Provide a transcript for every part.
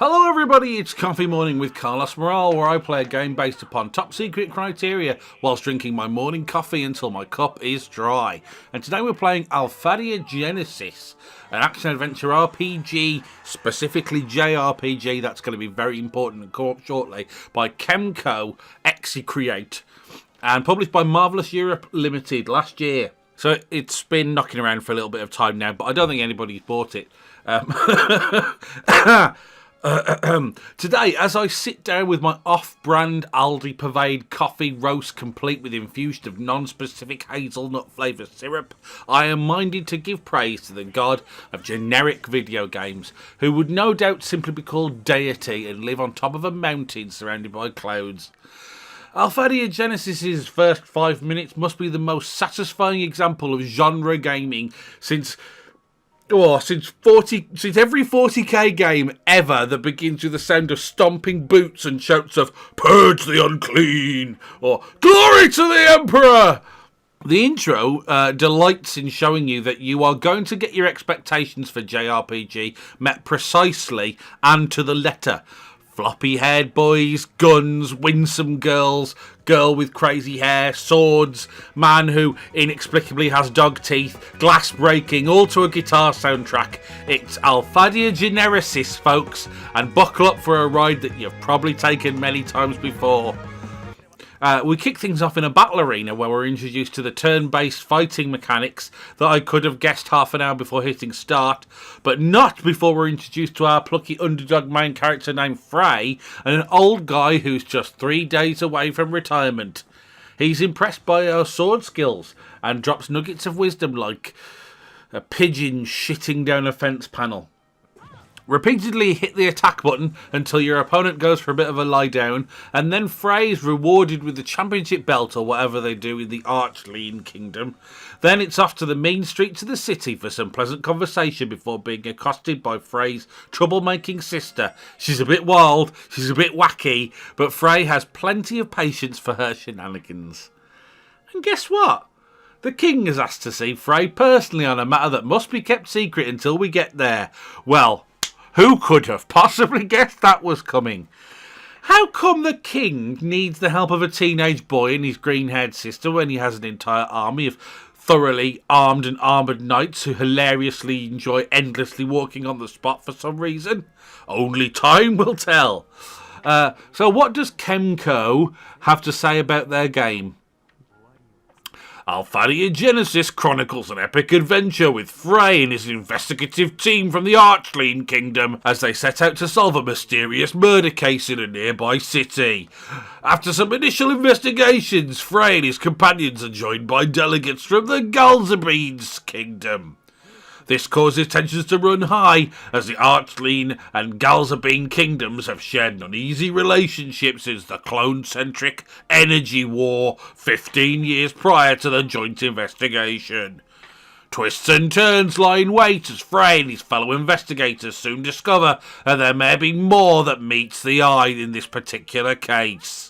Hello everybody, it's Coffee Morning with Carlos Morale, where I play a game based upon top secret criteria whilst drinking my morning coffee until my cup is dry. And today we're playing Alphadia Genesis, an action-adventure RPG, specifically JRPG, that's going to be very important and come up shortly, by KEMCO, EXE-CREATE, and published by Marvelous Europe Limited last year. So it's been knocking around for a little bit of time now, but I don't think anybody's bought it. Today, as I sit down with my off-brand Aldi Purveyed coffee roast complete with infusion of non-specific hazelnut flavoured syrup, I am minded to give praise to the god of generic video games, who would no doubt simply be called deity and live on top of a mountain surrounded by clouds. Alphadia Genesis' first 5 minutes must be the most satisfying example of genre gaming since every 40k game ever that begins with the sound of stomping boots and shouts of "Purge the unclean" or "Glory to the Emperor." The intro delights in showing you that you are going to get your expectations for JRPG met precisely and to the letter. Floppy-haired boys, guns, winsome girls, girl with crazy hair, swords, man who inexplicably has dog teeth, glass breaking, all to a guitar soundtrack. It's Alphadia Genesis, folks, and buckle up for a ride that you've probably taken many times before. We kick things off in a battle arena where we're introduced to the turn-based fighting mechanics that I could have guessed half an hour before hitting start, but not before we're introduced to our plucky underdog main character named Frey and an old guy who's just 3 days away from retirement. He's impressed by our sword skills and drops nuggets of wisdom like a pigeon shitting down a fence panel. Repeatedly hit the attack button until your opponent goes for a bit of a lie down, and then Frey is rewarded with the championship belt or whatever they do in the Archlean Kingdom. Then it's off to the mean streets of the city for some pleasant conversation before being accosted by Frey's troublemaking sister. She's a bit wild, she's a bit wacky, but Frey has plenty of patience for her shenanigans. And guess what? The king has asked to see Frey personally on a matter that must be kept secret until we get there. Well, who could have possibly guessed that was coming? How come the king needs the help of a teenage boy and his green-haired sister when he has an entire army of thoroughly armed and armoured knights who hilariously enjoy endlessly walking on the spot for some reason? Only time will tell. So what does KEMCO have to say about their game? Alphadia Genesis chronicles an epic adventure with Frey and his investigative team from the Archlean Kingdom as they set out to solve a mysterious murder case in a nearby city. After some initial investigations, Frey and his companions are joined by delegates from the Galzabean's Kingdom. This causes tensions to run high, as the Archlean and Galzabean kingdoms have shared an uneasy relationship since the clone-centric energy war 15 years prior to the joint investigation. Twists and turns lie in wait as Frey and his fellow investigators soon discover that there may be more that meets the eye in this particular case.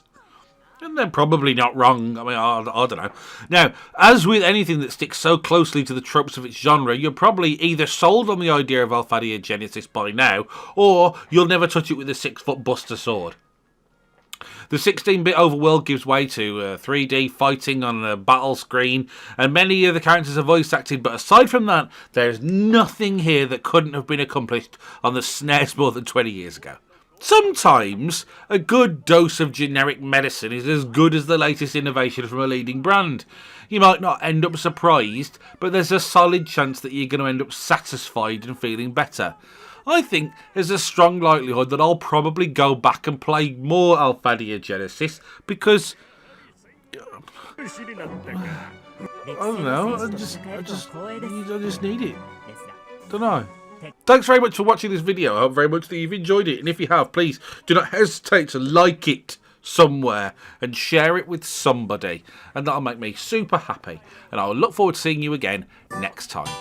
And they're probably not wrong. I mean, I don't know. Now, as with anything that sticks so closely to the tropes of its genre, you're probably either sold on the idea of Alphadia Genesis by now, or you'll never touch it with a 6-foot Buster sword. The 16-bit overworld gives way to 3D fighting on a battle screen, and many of the characters are voice acted, but aside from that, there's nothing here that couldn't have been accomplished on the SNES more than 20 years ago. Sometimes a good dose of generic medicine is as good as the latest innovation from a leading brand. You might not end up surprised, but there's a solid chance that you're going to end up satisfied and feeling better. I think there's a strong likelihood that I'll probably go back and play more Alphadia Genesis because I don't know, I just need it. Don't know. Thanks very much for watching this video. I hope very much that you've enjoyed it. And if you have, please do not hesitate to like it somewhere and share it with somebody. And that'll make me super happy. And I will look forward to seeing you again next time.